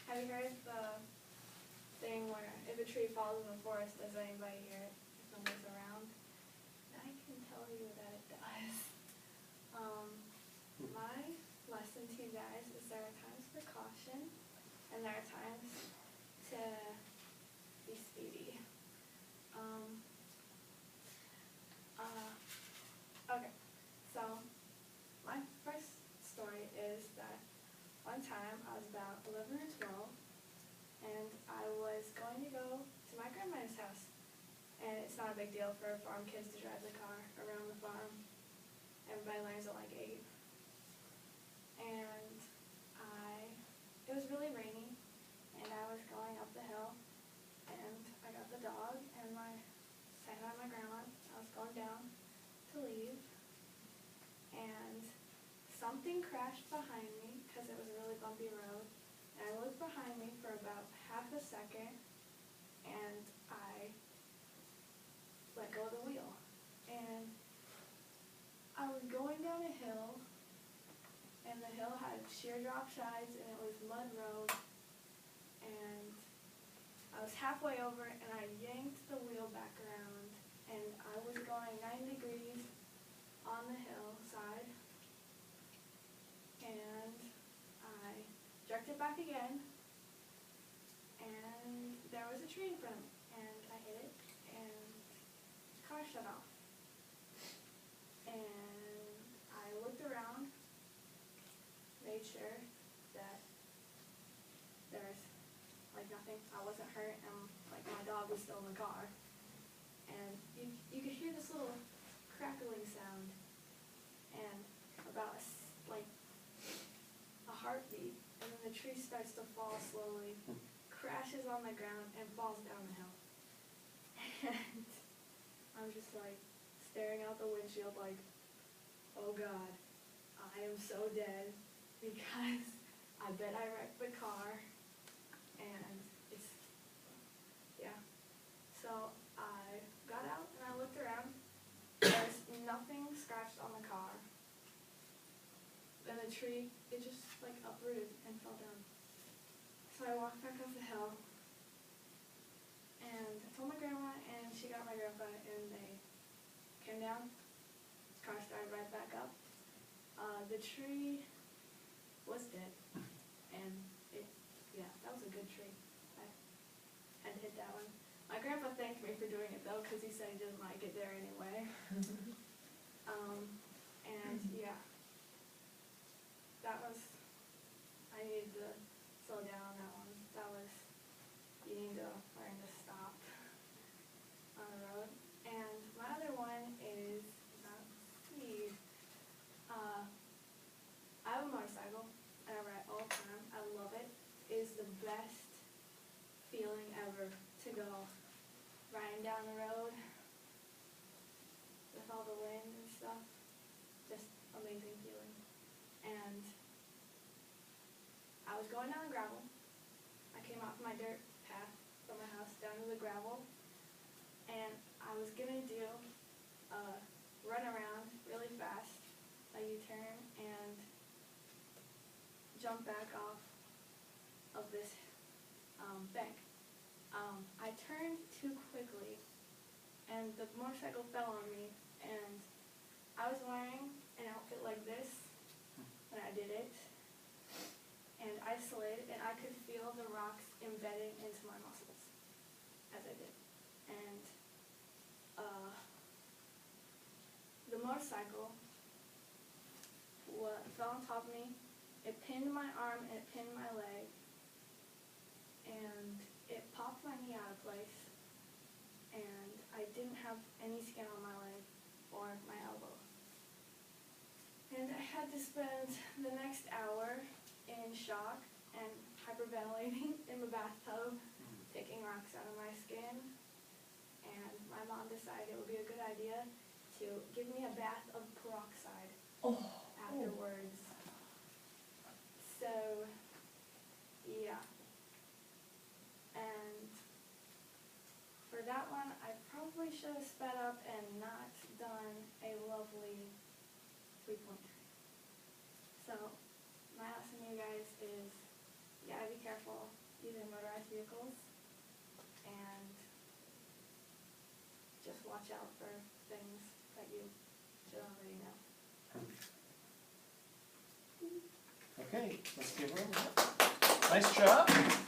Have you heard the thing where if a tree falls in the forest, does anybody hear it if nobody's around? I can tell you that it does. My lesson to you guys is there are times for caution and there are times to be speedy. Okay, so my first story is that one time I was about 11 or 12 and I was going to go to my grandmother's house. And it's not a big deal for farm kids to drive the car around the farm. Everybody learns at like 8. And it was really rainy and I was going up the hill and I got the dog and sat on my grandma. I was going down to leave and something crashed behind me because it was a really bumpy road. And I looked behind me for about half a second and I let go of the wheel. And I was going down a hill and the hill had sheer drop sides and it was mud road. And I was halfway over and I yanked the wheel back around and I was going 90 degrees on the hillside and I jerked it back again and there was a tree in front of me and I hit it and the car shut off. And I looked around, made sure that there's like nothing, I wasn't hurt, and like my dog was still in the car. And you could hear this little crackling sound and about like a heartbeat, and then the tree starts to fall slowly, crashes on the ground, and falls down the hill. And I'm just like staring out the windshield like, oh God, I am so dead because I bet I wrecked the car. And yeah. So I got out and I looked around. There's nothing scratched on the car. And the tree, it just like uprooted and fell down. So I walked back up the hill and I told my grandma and she got my grandpa and they came down. The car started right back up. The tree was dead. And that was a good tree. I had to hit that one. My grandpa thanked me for doing it though because he said he didn't like it there anyway. And yeah. That was, I needed to slow down on that one. That was, you need to learn to stop on the road. And my other one is about speed. I have a motorcycle and I ride all the time. I love it. It is the best feeling ever to go riding down the road with all the wind and stuff. Just amazing feeling. And I was going down the gravel. I came off my dirt path from my house down to the gravel. And I was going to do a run around really fast, a U-turn, and jump back off of this bank. I turned too quickly and the motorcycle fell on me and I was wearing an outfit like this when I did it and isolated, and I could feel the rocks embedding into my muscles as I did. And the motorcycle fell on top of me. It pinned my arm and it pinned my leg, and it popped my knee out of place, and I didn't have any skin on my leg or my elbow. And I had to spend the next hour in shock and hyperventilating in the bathtub, taking rocks out of my skin, and my mom decided it would be a good idea to give me a bath of peroxide afterwards. So, yeah. And for that one, I probably should have sped up and not done a lovely 3.3. So, my lesson to you guys is you gotta be careful vehicles, and just watch out for things that you should already know. Okay, let's give her a round. Nice job.